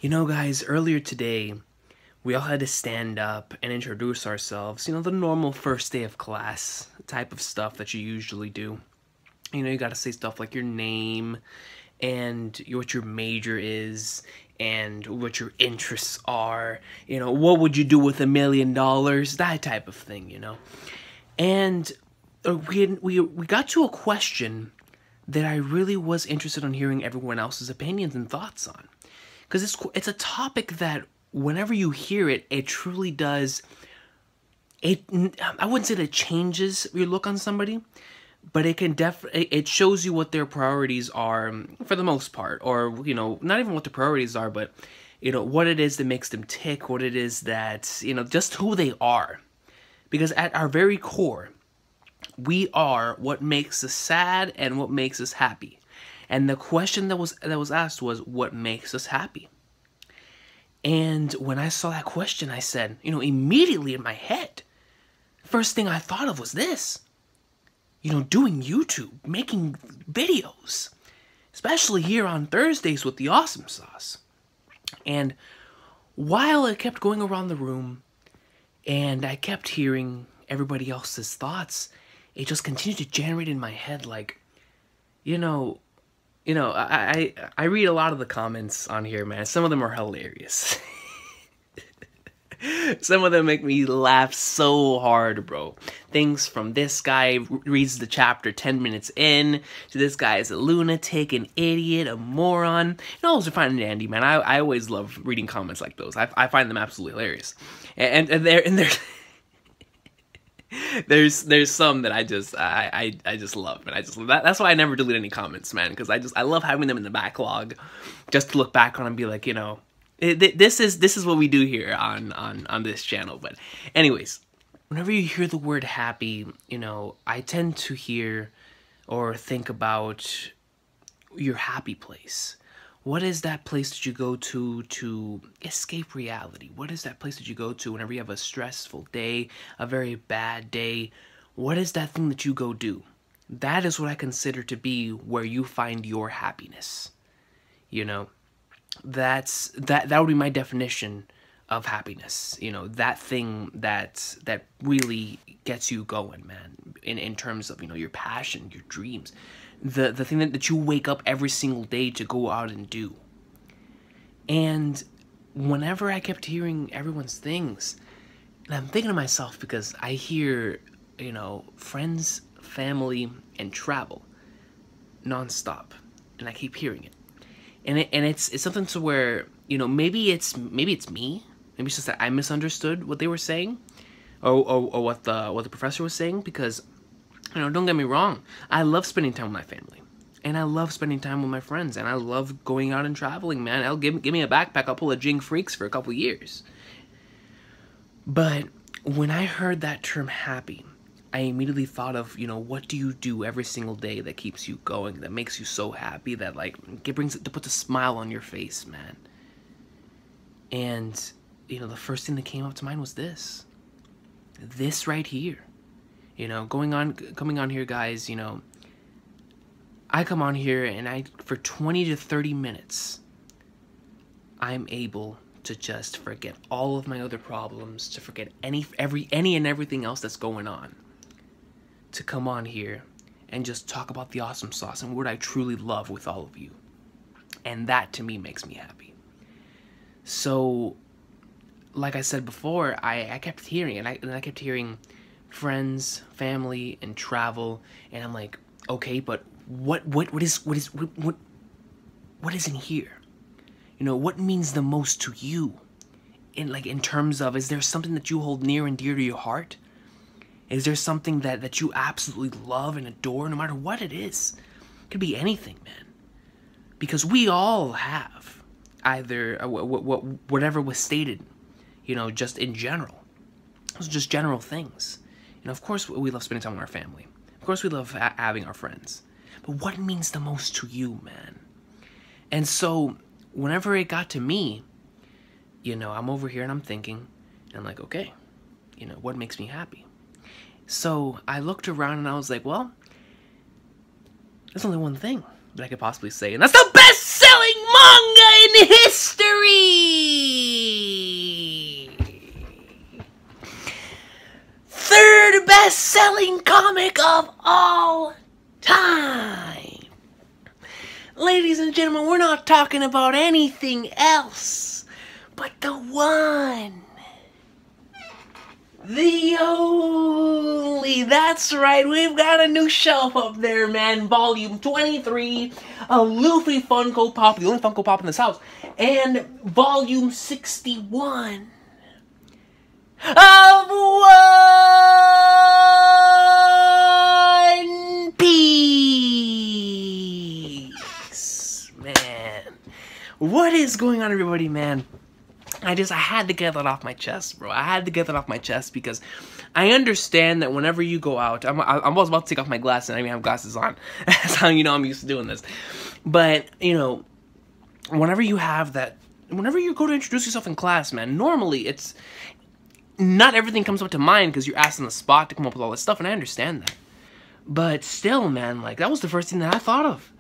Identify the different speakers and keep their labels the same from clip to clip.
Speaker 1: You know, guys, earlier today, we all had to stand up and introduce ourselves. You know, the normal first day of class type of stuff that you usually do. You know, you gotta say stuff like your name and what your major is and what your interests are. You know, what would you do with $1 million? That type of thing, you know. And we got to a question that I really was interested in hearing everyone else's opinions and thoughts on. Because it's a topic that whenever you hear it, it truly does, I wouldn't say that it changes your look on somebody, but it shows you what their priorities are for the most part. Or, you know, not even what the priorities are, but, you know, what it is that makes them tick, what it is that, you know, just who they are. Because at our very core, we are what makes us sad and what makes us happy. And the question that was asked was, what makes us happy? And when I saw that question, I said, you know, immediately in my head, first thing I thought of was this. You know, doing YouTube, making videos, especially here on Thursdays with the Awesome Sauce. And while it kept going around the room and I kept hearing everybody else's thoughts, it just continued to generate in my head like, you know, I read a lot of the comments on here, man. Some of them are hilarious. Some of them make me laugh so hard, bro. Things from this guy reads the chapter 10 minutes in, to this guy is a lunatic, an idiot, a moron. You know, those are fine and dandy, man. I always love reading comments like those. I find them absolutely hilarious. And there's some that I just love, and that's why I never delete any comments, man, because I love having them in the backlog, just to look back on and be like, you know, this is what we do here on this channel. But anyways, whenever you hear the word happy, you know, I tend to hear or think about your happy place. What is that place that you go to escape reality? What is that place that you go to whenever you have a stressful day, a very bad day? What is that thing that you go do? That is what I consider to be where you find your happiness. You know, that would be my definition of happiness. You know, that thing that really gets you going, man, in terms of, you know, your passion, your dreams. The thing that you wake up every single day to go out and do. And whenever I kept hearing everyone's things, and I'm thinking to myself, because I hear, you know, friends, family, and travel nonstop, and I keep hearing it. And it's something to where, you know, maybe it's me, maybe it's just that I misunderstood what they were saying, or what the professor was saying, because, you know, don't get me wrong, I love spending time with my family, and I love spending time with my friends, and I love going out and traveling, man. I'll give me a backpack, I'll pull a Jing Freaks for a couple years. But when I heard that term happy, I immediately thought of, you know, what do you do every single day that keeps you going, that makes you so happy, that, like, that puts a smile on your face, man. And, you know, the first thing that came up to mind was this right here. You know, coming on here, guys, you know, I come on here and for 20 to 30 minutes, I'm able to just forget all of my other problems, to forget any and everything else that's going on, to come on here and just talk about the Awesome Sauce and what I truly love with all of you. And that, to me, makes me happy. So, like I said before, I kept hearing, and I kept hearing friends, family, and travel, and I'm like, okay, but what isn't here? You know, what means the most to you? In terms of, is there something that you hold near and dear to your heart? Is there something that you absolutely love and adore, no matter what it is? It could be anything, man. Because we all have either whatever was stated, you know, just in general. Those are just general things. You know, of course we love spending time with our family. Of course we love having our friends. But what means the most to you, man? And so, whenever it got to me, you know, I'm over here and I'm thinking, and I'm like, okay, you know, what makes me happy? So, I looked around and I was like, well, there's only one thing that I could possibly say, and that's the best-selling manga in history! best-selling comic of all time. Ladies and gentlemen, we're not talking about anything else but the one, the only, that's right, we've got a new shelf up there, man. Volume 23 of Luffy Funko Pop, the only Funko Pop in this house, and Volume 61 of One Piece. Man, what is going on, everybody, man? I had to get that off my chest, bro. I had to get that off my chest because I understand that whenever you go out, I was about to take off my glasses and I even have glasses on. That's how you know I'm used to doing this. But, you know, whenever you have that, whenever you go to introduce yourself in class, man, normally it's, not everything comes up to mind because you're asked on the spot to come up with all this stuff, and I understand that. But still, man, like, that was the first thing that I thought of.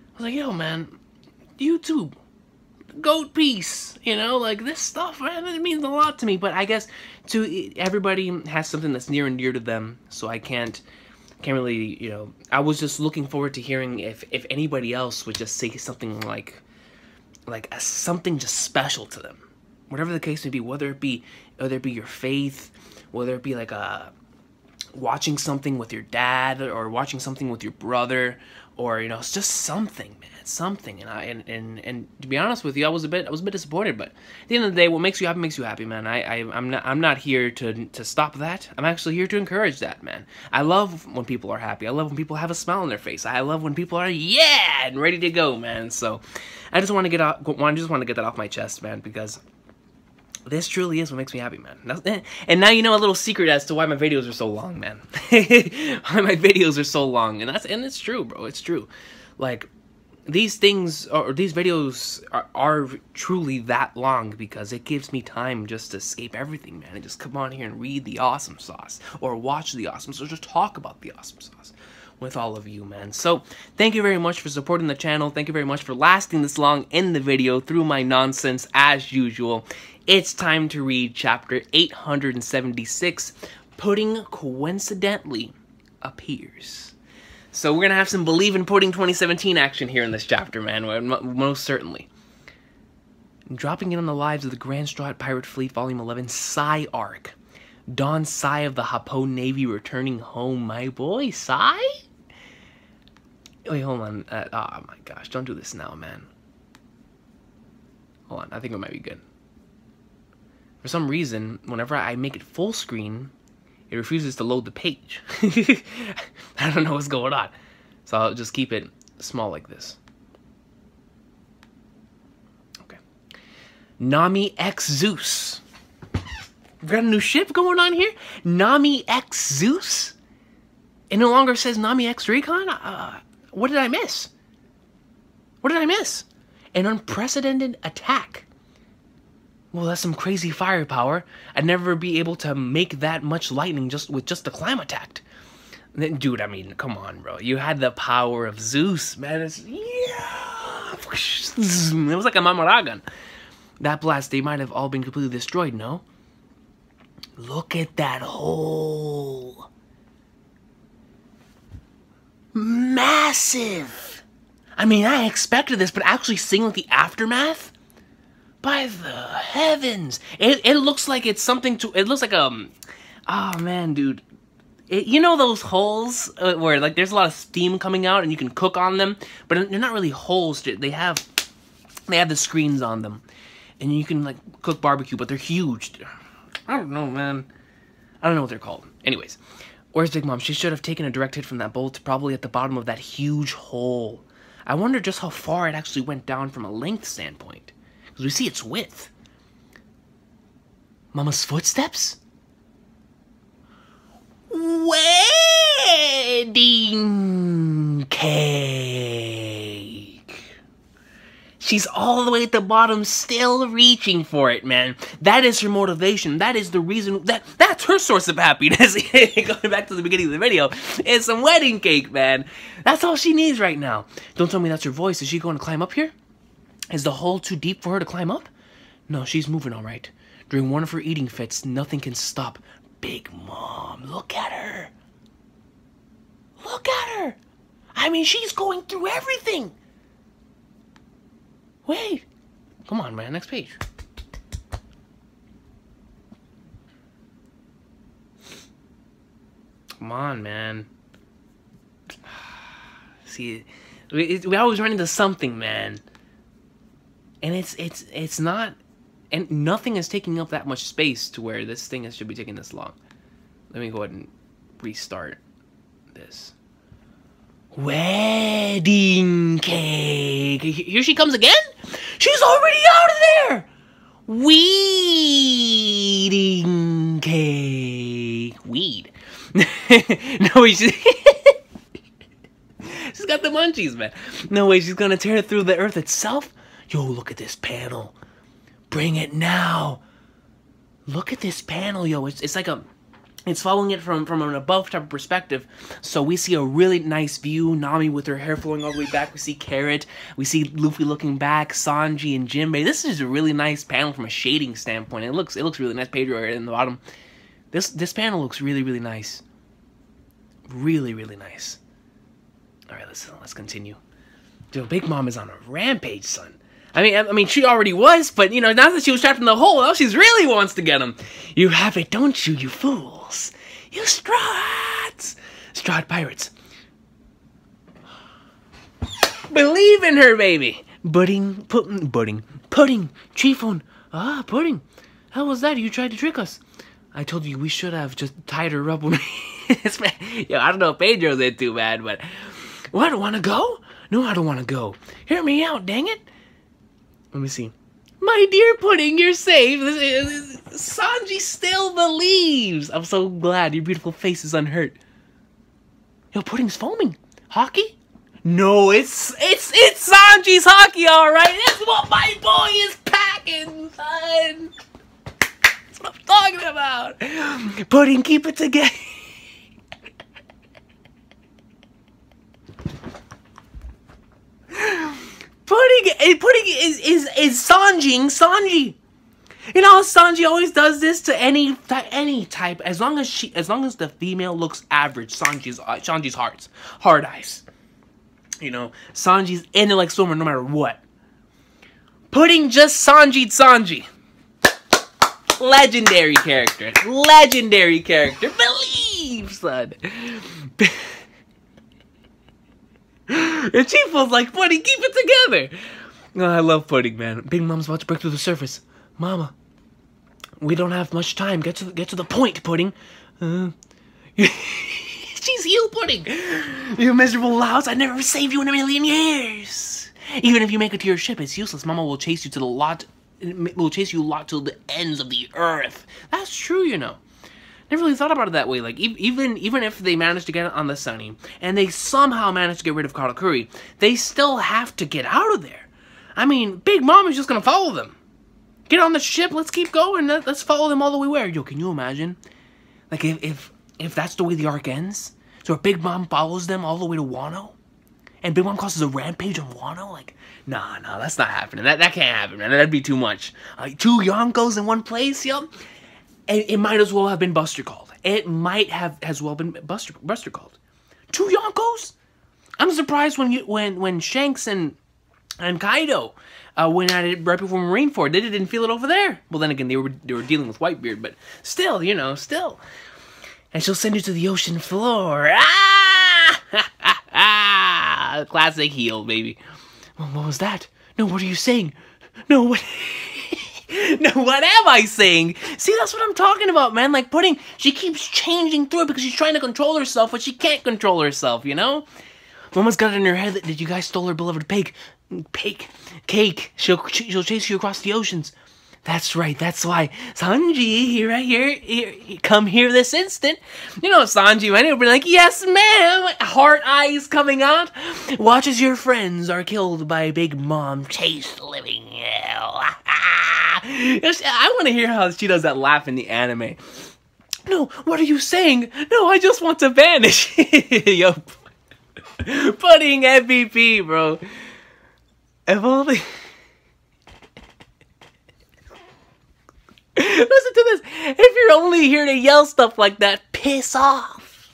Speaker 1: I was like, yo, man, YouTube. Goat piece, you know, like this stuff, man, it means a lot to me. But I guess everybody has something that's near and dear to them, so I can't really, you know. I was just looking forward to hearing if anybody else would just say something like something just special to them, whatever the case may be. Whether it be your faith, whether it be like watching something with your dad or watching something with your brother, or you know, it's just something, man. Something, and to be honest with you, I was a bit disappointed, but at the end of the day, what makes you happy, man. I'm not here to stop that. I'm actually here to encourage that, man. I love when people are happy. I love when people have a smile on their face. I love when people are and ready to go, man. So I just want to get that off my chest, man, because this truly is what makes me happy, man. And now you know a little secret as to why my videos are so long, man. Why my videos are so long, and it's true, bro. It's true. Like, these things, or these videos are truly that long because it gives me time just to escape everything, man, and just come on here and read the awesome sauce, or watch the awesome sauce, or just talk about the awesome sauce with all of you, man. So, thank you very much for supporting the channel. Thank you very much for lasting this long in the video through my nonsense, as usual. It's time to read chapter 876, Pudding Coincidentally Appears. So we're going to have some Believe in Pudding 2017 action here in this chapter, man, most certainly. Dropping in on the lives of the Grand Straw Pirate Fleet, Volume 11, Sai Arc. Don Sai of the Happo Navy returning home, my boy, Sai? Wait, hold on. Oh my gosh, don't do this now, man. Hold on, I think it might be good. For some reason, whenever I make it full screen, it refuses to load the page. I don't know what's going on. So I'll just keep it small like this. Okay. Nami X Zeus. We've got a new ship going on here? Nami X Zeus? It no longer says Nami X Recon? What did I miss? What did I miss? An unprecedented attack. Well, that's some crazy firepower. I'd never be able to make that much lightning with just the climb attack. Dude, I mean, come on, bro. You had the power of Zeus, man. Yeah. It was like a Mamaragan. That blast, they might have all been completely destroyed, no? Look at that hole. Massive. I mean, I expected this, but actually seeing like the aftermath? By the heavens, it looks like it's something to. It looks like oh man, dude, you know those holes where like there's a lot of steam coming out and you can cook on them, but they're not really holes. They have the screens on them, and you can like cook barbecue, but they're huge. I don't know, man. I don't know what they're called. Anyways, where's Big Mom? She should have taken a direct hit from that bolt, probably at the bottom of that huge hole. I wonder just how far it actually went down from a length standpoint. Because we see its width. Mama's footsteps? Wedding cake. She's all the way at the bottom, still reaching for it, man. That is her motivation. That is the reason. That's her source of happiness. Going back to the beginning of the video, it's some wedding cake, man. That's all she needs right now. Don't tell me that's her voice. Is she going to climb up here? Is the hole too deep for her to climb up? No, she's moving all right. During one of her eating fits, nothing can stop Big Mom. Look at her. Look at her. I mean, she's going through everything. Wait. Come on, man. Next page. Come on, man. See, we always run into something, man. And it's not, and nothing is taking up that much space to where this thing should be taking this long. Let me go ahead and restart this. Wedding cake. Here she comes again? She's already out of there. Wedding cake. Weed. No, she's got the munchies, man. No way, she's gonna tear through the earth itself. Yo, look at this panel. Bring it now. Look at this panel, yo. It's like it's following it from an above type of perspective. So we see a really nice view. Nami with her hair flowing all the way back. We see Carrot. We see Luffy looking back. Sanji and Jinbei. This is a really nice panel from a shading standpoint. It looks really nice. Pedro right in the bottom. This panel looks really, really nice. Really, really nice. All right, let's continue. Dude, Big Mom is on a rampage, son. I mean, she already was, but you know, now that she was trapped in the hole, now she really wants to get him. You have it, don't you, you fools? You Strahd pirates. Believe in her, baby. Pudding, Chiefon. Ah, Pudding. How was that? You tried to trick us. I told you we should have just tied her up when we... Yo, I don't know if Pedro's in too bad, but... What, want to go? No, I don't want to go. Hear me out, dang it. Let me see. My dear Pudding, you're safe. Sanji still believes. I'm so glad your beautiful face is unhurt. Yo, Pudding's foaming. Hockey? No, it's Sanji's hockey, all right. That's what my boy is packing, son. That's what I'm talking about. Pudding, keep it together. Pudding is Sanji. You know, Sanji always does this to any type. As long as the female looks average, Sanji's hard eyes. You know, Sanji's in it like swimmer no matter what. Pudding just Sanji. Legendary character. Believe, son. And Chief was like, Pudding, keep it together. Oh, I love Pudding, man. Big Mom's about to break through the surface. Mama, we don't have much time. Get to the point, Pudding. She's you, Pudding. You miserable louse. I'd never save you in a million years. Even if you make it to your ship, it's useless. Mama will chase you to the lot. Will chase you a lot till the ends of the earth. That's true, you know. Never really thought about it that way. Like, even if they manage to get on the Sunny, and they somehow manage to get rid of Katakuri, they still have to get out of there. I mean, Big Mom is just gonna follow them. Get on the ship, let's keep going, let's follow them all the way where? Yo, can you imagine? Like, if that's the way the arc ends? So Big Mom follows them all the way to Wano? And Big Mom causes a rampage on Wano? Like, nah, that's not happening. That can't happen, man. That'd be too much. 2 Yonkos in one place, yo? It might as well have been Buster called. It might have as well been Buster called. 2 Yonkos? I'm surprised when Shanks and Kaido went at it right before Marineford. They didn't feel it over there. Well, then again, they were dealing with Whitebeard, but still, you know, still. And she'll send you to the ocean floor. Ah! Classic heel, baby. Well, what was that? No, what are you saying? No, what... No, what am I saying? See, that's what I'm talking about, man. Like, Pudding, she keeps changing through it because she's trying to control herself, but she can't control herself, you know? Mama's got it in her head that you guys stole her beloved cake. She'll chase you across the oceans. That's right, that's why. Sanji, right here, come here this instant. You know, Sanji, man, he'll be like, yes, ma'am. Heart eyes coming out. Watch as your friends are killed by Big Mom. Chase the living hell. I want to hear how she does that laugh in the anime. No, what are you saying? No, I just want to vanish. Yo, Pudding MVP, bro. If only... Listen to this. If you're only here to yell stuff like that, piss off.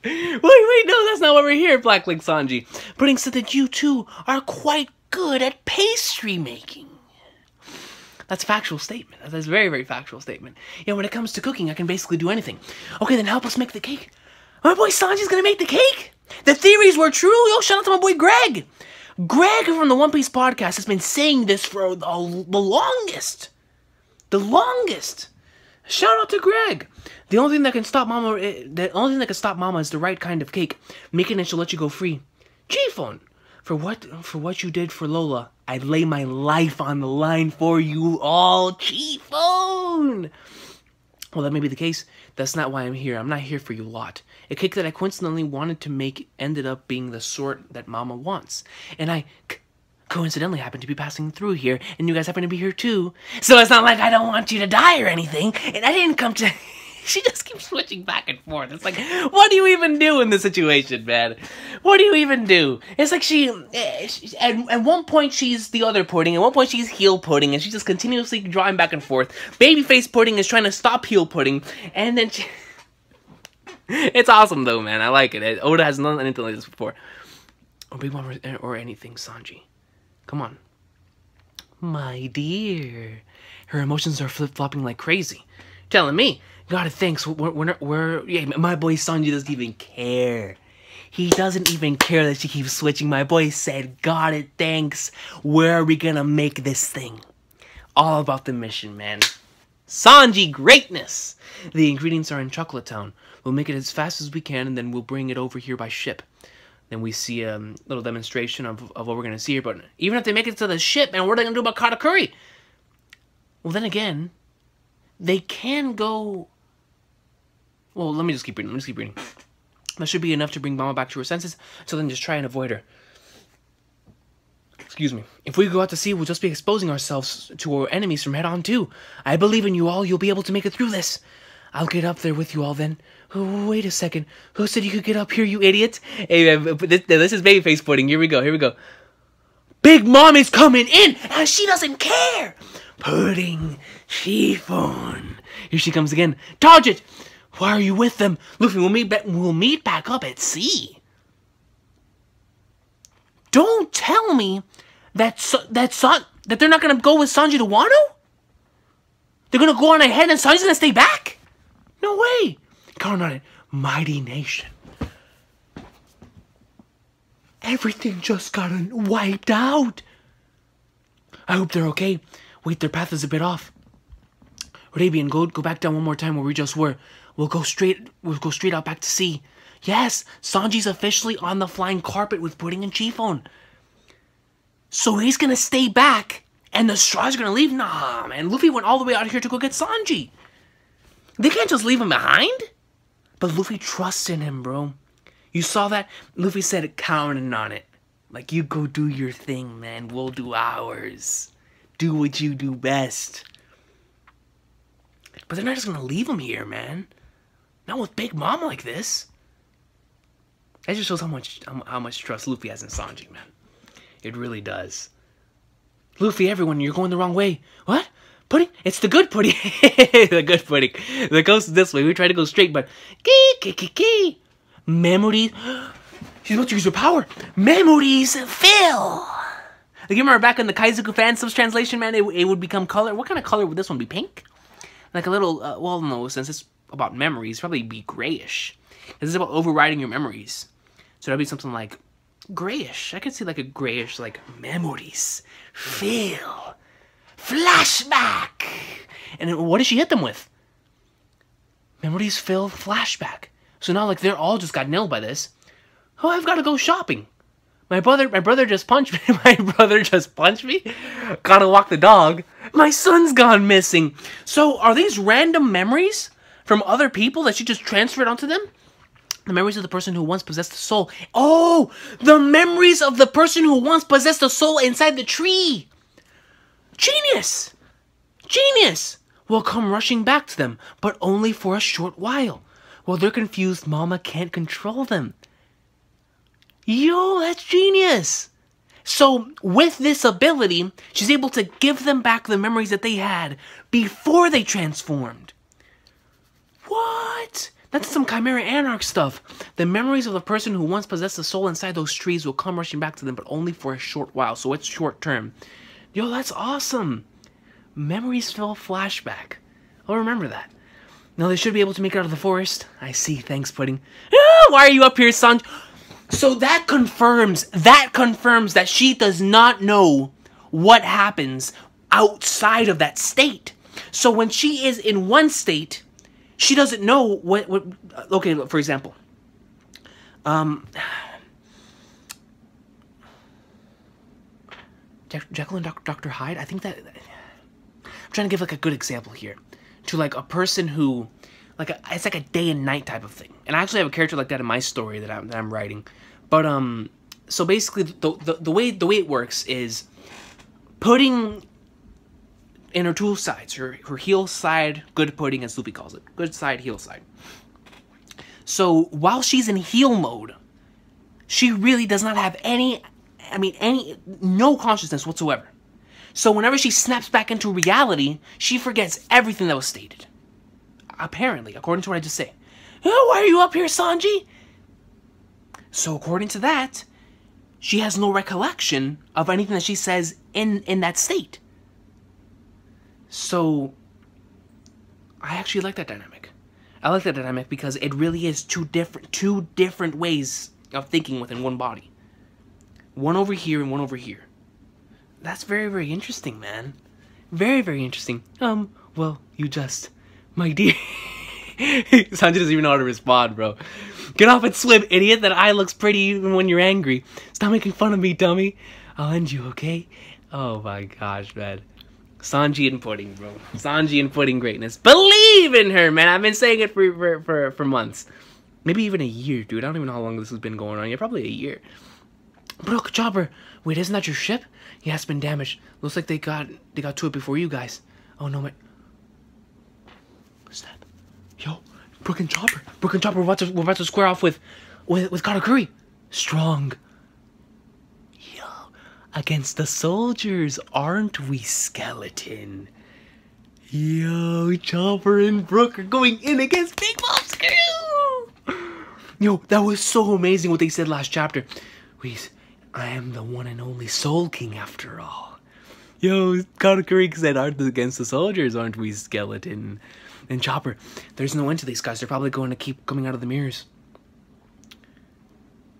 Speaker 1: Wait, no, that's not what we're here, Black Link Sanji. Pudding said that you two are quite good at pastry making. That's a factual statement. That's a very, very factual statement. Yeah, when it comes to cooking, I can basically do anything. Okay, then help us make the cake. My boy Sanji's gonna make the cake? The theories were true? Yo, shout out to my boy Greg. Greg from the One Piece podcast has been saying this for the longest. The longest. Shout out to Greg. The only thing that can stop Mama, is the right kind of cake. Making it, she'll let you go free. G-Phone, for what you did for Lola, I'd lay my life on the line for you all. G-Phone. Well, that may be the case. That's not why I'm here. I'm not here for you lot. A cake that I coincidentally wanted to make ended up being the sort that Mama wants. And I coincidentally happened to be passing through here, and you guys happen to be here too. So it's not like I don't want you to die or anything, and I didn't come to... She just keeps switching back and forth. It's like, what do you even do in this situation, man? What do you even do? It's like at one point she's the other pudding, at one point she's heel pudding, and she's just continuously drawing back and forth. Babyface pudding is trying to stop heel pudding, and then she... It's awesome though, man. I like it. Oda has done anything like this before. Or Big Mom or anything, Sanji. Come on. My dear. Her emotions are flip-flopping like crazy. Telling me. God, thanks. Yeah, my boy Sanji doesn't even care. He doesn't even care that she keeps switching. My boy said, got it, thanks. Where are we gonna make this thing? All about the mission, man. Sanji greatness! The ingredients are in Chocolate Town. We'll make it as fast as we can, and then we'll bring it over here by ship. Then we see a little demonstration of what we're going to see here. But even if they make it to the ship, man, what are they going to do about Katakuri? Well, then again, they can go... Well, let me just keep reading. That should be enough to bring Mama back to her senses, so then just try and avoid her. Excuse me. If we go out to sea, we'll just be exposing ourselves to our enemies from head on too. I believe in you all. You'll be able to make it through this. I'll get up there with you all then. Oh, wait a second. Who said you could get up here, you idiot? Hey, man, this is Babyface pudding. Here we go. Big Mom is coming in, and she doesn't care. Pudding, Chiffon. Here she comes again. Target, why are you with them? Luffy, we'll meet back up at sea. Don't tell me that they're not gonna go with Sanji to Wano? They're gonna go on ahead and Sanji's gonna stay back? No way. Count on it. Mighty nation. Everything just got wiped out. I hope they're okay. Wait, their path is a bit off. Arabian, go back down one more time where we just were. We'll go straight out back to sea. Yes, Sanji's officially on the flying carpet with Pudding and Chiffon. So he's gonna stay back, and the Straw's gonna leave? Nah, man. Luffy went all the way out here to go get Sanji. They can't just leave him behind. But Luffy trusts in him, bro. You saw that? Luffy said counting on it. Like, you go do your thing, man. We'll do ours. Do what you do best. But they're not just gonna leave him here, man. Not with Big Mom like this. That just shows how much trust Luffy has in Sanji, man. It really does. Luffy, everyone, you're going the wrong way. What? Pudding? It's the good pudding. The good pudding. The coast is this way. We try to go straight, but... Memories. She's about to use her power. Memories fill. Like, you remember back in the Kaizoku fan subs translation, man, it would become color. What kind of color would this one be? Pink? Like a little, well, no, since it's about memories, probably be grayish. This is about overriding your memories. So that'd be something like grayish. I could see like a grayish, like, memories fill. Flashback! And then what did she hit them with? Memories fill flashback. So now, like, they're all just got nailed by this. Oh, I've got to go shopping. My brother just punched me. Gotta walk the dog. My son's gone missing. So, are these random memories from other people that she just transferred onto them? The memories of the person who once possessed the soul. Oh, the memories of the person who once possessed the soul inside the tree. Genius! Genius! Will come rushing back to them, but only for a short while. While they're confused, Mama can't control them. Yo, that's genius! So, with this ability, she's able to give them back the memories that they had before they transformed. What? That's some Chimera Anarch stuff. The memories of the person who once possessed a soul inside those trees will come rushing back to them, but only for a short while, so it's short term. Yo, that's awesome. Memories fill flashback. I'll remember that. Now they should be able to make it out of the forest. I see, thanks, Pudding. Ah, why are you up here, Sanji? So that confirms that she does not know what happens outside of that state. So when she is in one state, she doesn't know what okay, for example. Jekyll and Dr. Hyde, I think that... I'm trying to give, like, a good example here. To, like, a person who... it's like a day and night type of thing. And I actually have a character like that in my story that I'm writing. But, so basically, the way it works is... Pudding in her two sides. Her heel side, good Pudding, as Luffy calls it. Good side, heel side. So, while she's in heel mode, she really does not have no consciousness whatsoever. So whenever she snaps back into reality, she forgets everything that was stated. Apparently, according to what I just say. Oh, why are you up here, Sanji? So according to that, she has no recollection of anything that she says in that state. So, I actually like that dynamic. I like that dynamic because it really is two different ways of thinking within one body. One over here and one over here. That's very, very interesting, man. Very, very interesting. Well, you just... My dear... Sanji doesn't even know how to respond, bro. Get off and swim, idiot. That eye looks pretty even when you're angry. Stop making fun of me, dummy. I'll end you, okay? Oh my gosh, man. Sanji and Pudding, bro. Sanji and Pudding greatness. Believe in her, man. I've been saying it for months. Maybe even a year, dude. I don't even know how long this has been going on. Yeah, probably a year. Brook, Chopper. Wait, isn't that your ship? Yeah, it's been damaged. Looks like they got to it before you guys. Oh no, my... What's that? Yo, Brook and Chopper. Brook and Chopper, we're about to square off with Katakuri. Strong. Yo, against the soldiers, aren't we, skeleton? Yo, Chopper and Brook are going in against Big Mom's crew. Yo, that was so amazing what they said last chapter. Please, I am the one and only Soul King after all. Yo, Katakuri said, aren't against the soldiers, aren't we, skeleton? And Chopper, there's no end to these guys. They're probably going to keep coming out of the mirrors.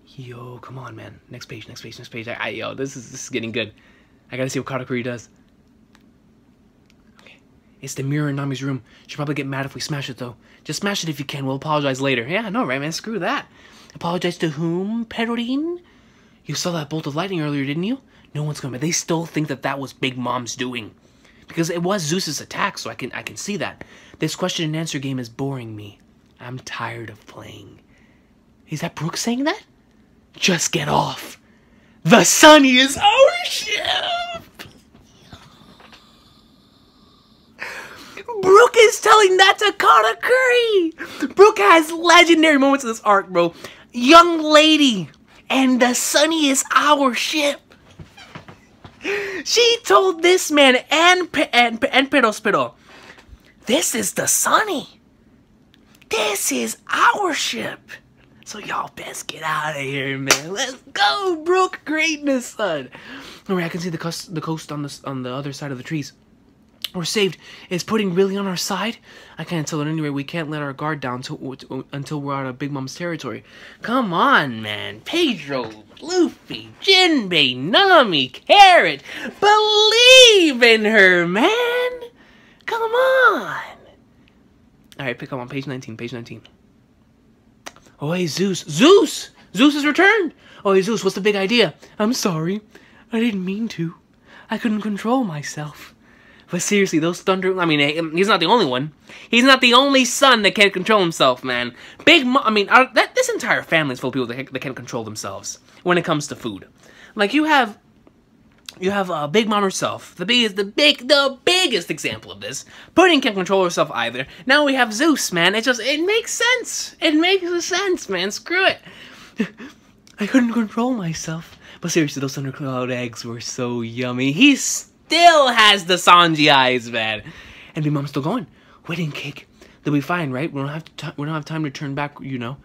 Speaker 1: Yo, come on, man. Next page, next page, next page. Yo, this is getting good. I gotta see what Katakuri does. Okay. It's the mirror in Nami's room. She'll probably get mad if we smash it, though. Just smash it if you can. We'll apologize later. Yeah, I know, right, man? Screw that. Apologize to whom, Perrin? You saw that bolt of lightning earlier, didn't you? No one's gonna... They still think that was Big Mom's doing. Because it was Zeus's attack, so I can see that. This question and answer game is boring me. I'm tired of playing. Is that Brook saying that? Just get off. The Sunny is our ship! Brook is telling that to Katakuri! Brook has legendary moments in this arc, bro. Young lady, and the Sunny is our ship. She told this man and Perospero, this is the Sunny. This is our ship. So y'all best get out of here, man. Let's go, Brook greatness, son. Alright, I can see the coast on the other side of the trees. We're saved. Is Pudding really on our side? I can't tell it anyway. We can't let our guard down until we're out of Big Mom's territory. Come on, man. Pedro, Luffy, Jinbei, Nami, Carrot. Believe in her, man. Come on. Alright, pick up on page 19. Page 19. Oh, hey, Zeus. Zeus! Zeus has returned! Oh, hey, Zeus, what's the big idea? I'm sorry. I didn't mean to. I couldn't control myself. But seriously, those thunder... I mean, he's not the only one. He's not the only son that can't control himself, man. This entire family is full of people that can't control themselves when it comes to food. Like, you have Big Mom herself, the biggest example of this. Pudding can't control herself either. Now we have Zeus, man. It makes sense. It makes sense, man. Screw it. I couldn't control myself. But seriously, those thundercloud eggs were so yummy. He still has the Sanji eyes, man. And Big Mom's still going. Wedding cake. they'll be fine, right? We don't have time to turn back, you know.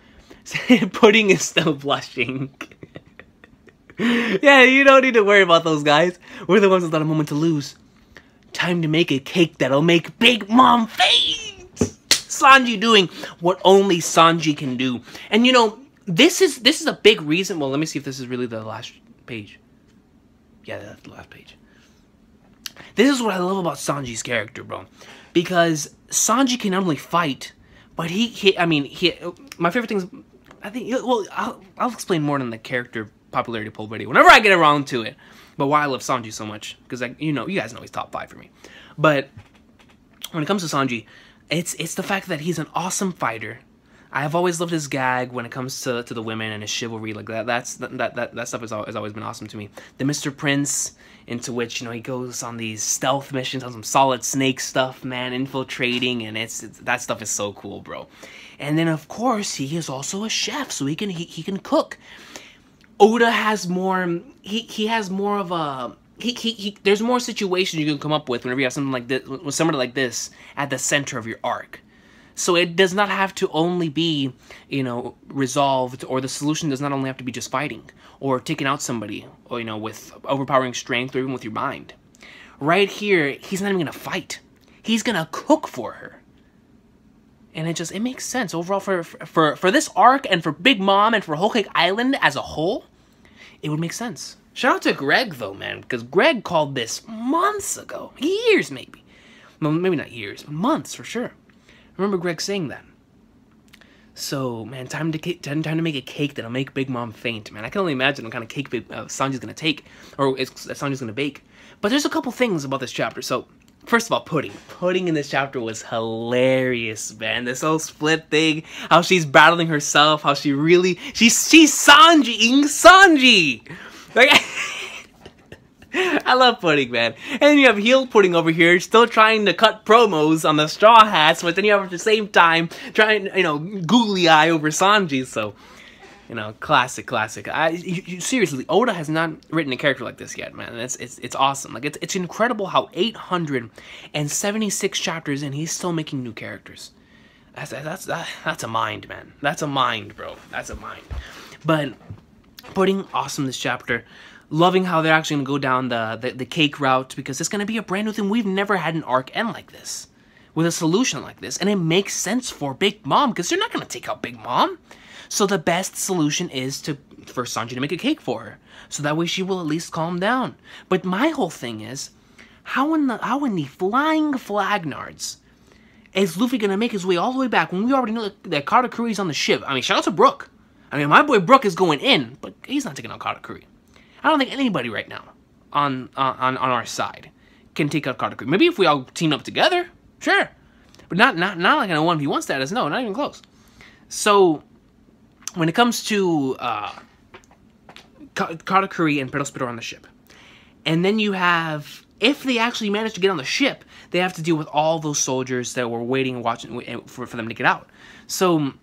Speaker 1: Pudding is still blushing. Yeah, you don't need to worry about those guys. We're the ones without a moment to lose. Time to make a cake that'll make Big Mom faint. Sanji doing what only Sanji can do. And you know, this is a big reason. Well, let me see if this is really the last page. Yeah, that's the last page. This is what I love about Sanji's character, bro. Because Sanji can not only fight, but my favorite things, I think, well, I'll explain more in the character popularity poll video whenever I get around to it. But why I love Sanji so much, because you guys know he's top 5 for me. But when it comes to Sanji, it's the fact that he's an awesome fighter. I have always loved his gag when it comes to the women and his chivalry, like that. That stuff has always been awesome to me. The Mr. Prince, into which he goes on these stealth missions on some Solid Snake stuff, man, infiltrating, and that stuff is so cool, bro. And then of course he is also a chef, so he can cook. Oda has more. He has more of a. There's more situations you can come up with whenever you have something like this, with somebody like this at the center of your arc. So it does not have to only be, resolved, or the solution does not only have to be just fighting or taking out somebody, or, with overpowering strength or even with your mind. Right here, he's not even gonna fight. He's gonna cook for her. And it makes sense overall for this arc and for Big Mom and for Whole Cake Island as a whole. It would make sense. Shout out to Greg though, man, because Greg called this months ago, years maybe. Well, maybe not years, but months for sure. I remember Greg saying that. So, man, time to make a cake that'll make Big Mom faint, man. I can only imagine what kind of cake Sanji's gonna take, or Sanji's gonna bake. But there's a couple things about this chapter. So, first of all, pudding. Pudding in this chapter was hilarious, man. This whole split thing, how she's battling herself, how she's Sanji-ing Sanji. Like, I love Pudding, man. And then you have Heel Pudding over here, still trying to cut promos on the Straw Hats, but then you have at the same time trying, googly eye over Sanji. So, classic. Seriously, Oda has not written a character like this yet, man. It's awesome. Like it's incredible how 876 chapters in, he's still making new characters. That's a mind, man. That's a mind, bro. That's a mind. But Pudding, awesome this chapter. Loving how they're actually going to go down the cake route, because it's going to be a brand new thing. We've never had an arc end like this, with a solution like this. And it makes sense for Big Mom, because they're not going to take out Big Mom. So the best solution is for Sanji to make a cake for her. So that way she will at least calm down. But my whole thing is, how in the flying flagnards is Luffy going to make his way all the way back when we already know that Katakuri's on the ship? I mean, shout out to Brook. I mean, my boy Brook is going in, but he's not taking out Katakuri. I don't think anybody right now on our side can take out Katakuri. Maybe if we all team up together, sure. But not like in a 1v1 status. No, not even close. So, when it comes to Katakuri and Perospero on the ship, and then you have, if they actually manage to get on the ship, they have to deal with all those soldiers that were waiting and watching for them to get out. So,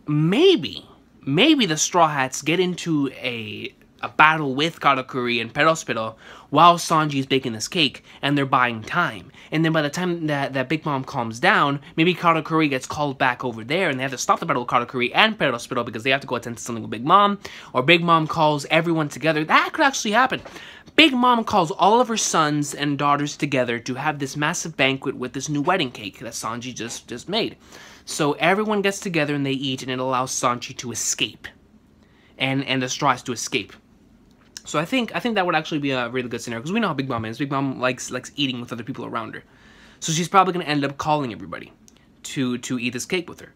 Speaker 1: maybe the Straw Hats get into a battle with Katakuri and Perospero while Sanji is baking this cake, and they're buying time. And then by the time that Big Mom calms down, maybe Katakuri gets called back over there, and they have to stop the battle with Katakuri and Perospero because they have to go attend to something with Big Mom, or Big Mom calls everyone together. That could actually happen. Big Mom calls all of her sons and daughters together to have this massive banquet with this new wedding cake that Sanji just made. So everyone gets together and they eat, and it allows Sanji to escape, and the Straw Hats to escape. So I think that would actually be a really good scenario, because we know how Big Mom is. Big Mom likes eating with other people around her, so she's probably gonna end up calling everybody to eat this cake with her.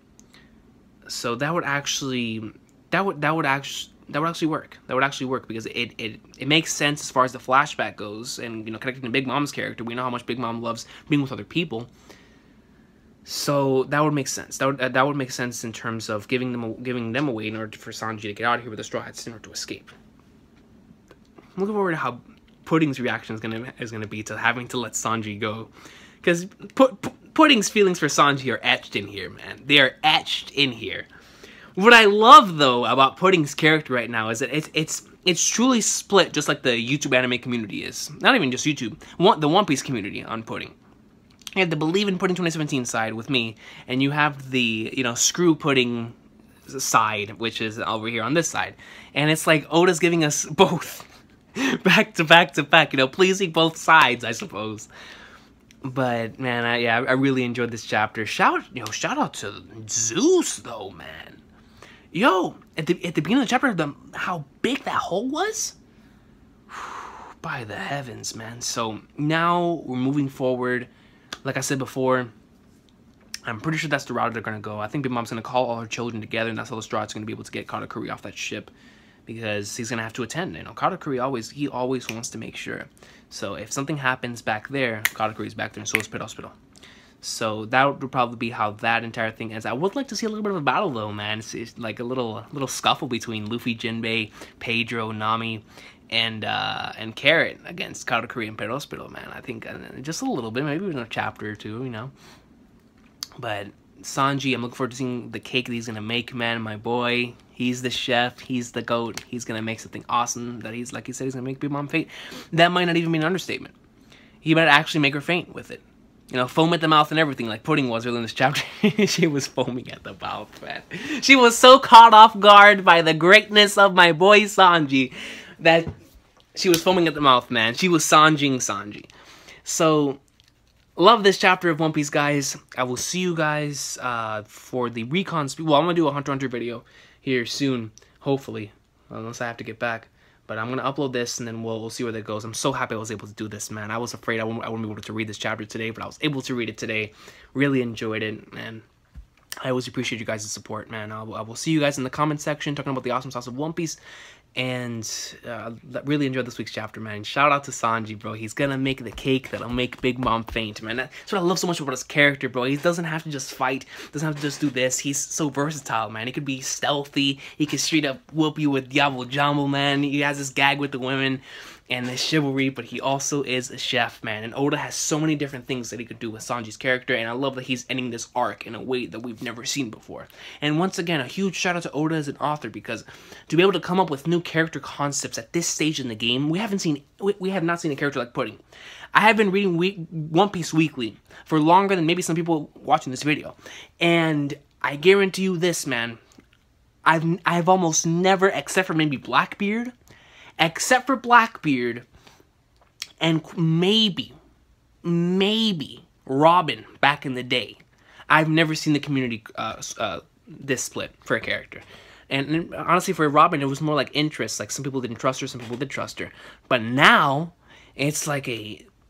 Speaker 1: So that would actually work. That would actually work because it makes sense as far as the flashback goes, and connecting to Big Mom's character. We know how much Big Mom loves being with other people. So that would make sense. That would make sense in terms of giving them away in order for Sanji to get out of here with the Straw Hats in order to escape. I'm looking forward to how Pudding's reaction is gonna be to having to let Sanji go, because Pudding's feelings for Sanji are etched in here, man. They are etched in here. What I love though about Pudding's character right now is that it's truly split, just like the YouTube anime community is. Not even just YouTube, the One Piece community on Pudding. You have the Believe in Pudding 2017 side with me, and you have the, you know, Screw Pudding side, which is over here on this side. And it's like Oda's giving us both back to back to back, you know, pleasing both sides, I suppose. But man, I really enjoyed this chapter. Shout out to Zeus though, man. Yo, at the beginning of the chapter, how big that hole was. By the heavens, man. So now we're moving forward. Like I said before, I'm pretty sure that's the route they're gonna go. I think Big Mom's gonna call all her children together, and that's how the Straw Hat's gonna be able to get Katakuri off that ship, because he's gonna have to attend. You know, Katakuri always wants to make sure. So if something happens back there, Katakuri's back there, and so is Pit Hospital. So that would probably be how that entire thing ends. I would like to see a little bit of a battle though, man. It's like a little scuffle between Luffy, Jinbei, Pedro, Nami, and Carrot against Katakuri and Pit Hospital, man. I think just a little bit, maybe in a chapter or two, you know. But Sanji, I'm looking forward to seeing the cake that he's gonna make, man. My boy, he's the chef, he's the GOAT. He's gonna make something awesome that he's, like he said, he's gonna make Big Mom faint. That might not even be an understatement. He might actually make her faint with it. You know, foam at the mouth and everything, like Pudding was earlier in this chapter. She was foaming at the mouth, man. She was so caught off guard by the greatness of my boy Sanji that she was foaming at the mouth, man. She was Sanji. So, love this chapter of One Piece, guys. I will see you guys for the Recon. Well, I'm going to do a Hunter x Hunter video here soon, hopefully, unless I have to get back. But I'm going to upload this, and then we'll see where that goes. I'm so happy I was able to do this, man. I was afraid I wouldn't be able to read this chapter today, but I was able to read it today. Really enjoyed it, and I always appreciate you guys' support, man. I will see you guys in the comment section talking about the awesome sauce of One Piece. And really enjoyed this week's chapter, man. Shout out to Sanji, bro. He's gonna make the cake that'll make Big Mom faint, man. That's what I love so much about his character, bro. He doesn't have to just fight, doesn't have to just do this. He's so versatile, man. He could be stealthy. He could straight up whoop you with Yabble Jumble, man. He has this gag with the women and the chivalry, but he also is a chef, man. And Oda has so many different things that he could do with Sanji's character, and I love that he's ending this arc in a way that we've never seen before. And once again, a huge shout out to Oda as an author, because to be able to come up with new character concepts at this stage in the game, we have not seen a character like Pudding. I have been reading One Piece weekly for longer than maybe some people watching this video, and I guarantee you this, man. I've almost never, except for maybe Blackbeard, and maybe Robin back in the day, I've never seen the community this split for a character. And honestly, for Robin, it was more like interest. Like, some people didn't trust her, some people did trust her. But now, it's like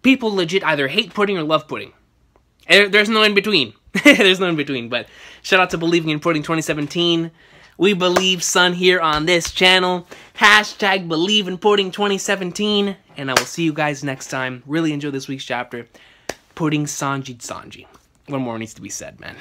Speaker 1: people legit either hate Pudding or love Pudding. There's no in between. There's no in between. But shout out to Believing in Pudding 2017. We believe, son, here on this channel. Hashtag Believe in Pudding 2017. And I will see you guys next time. Really enjoy this week's chapter. Pudding Sanji. One more needs to be said, man.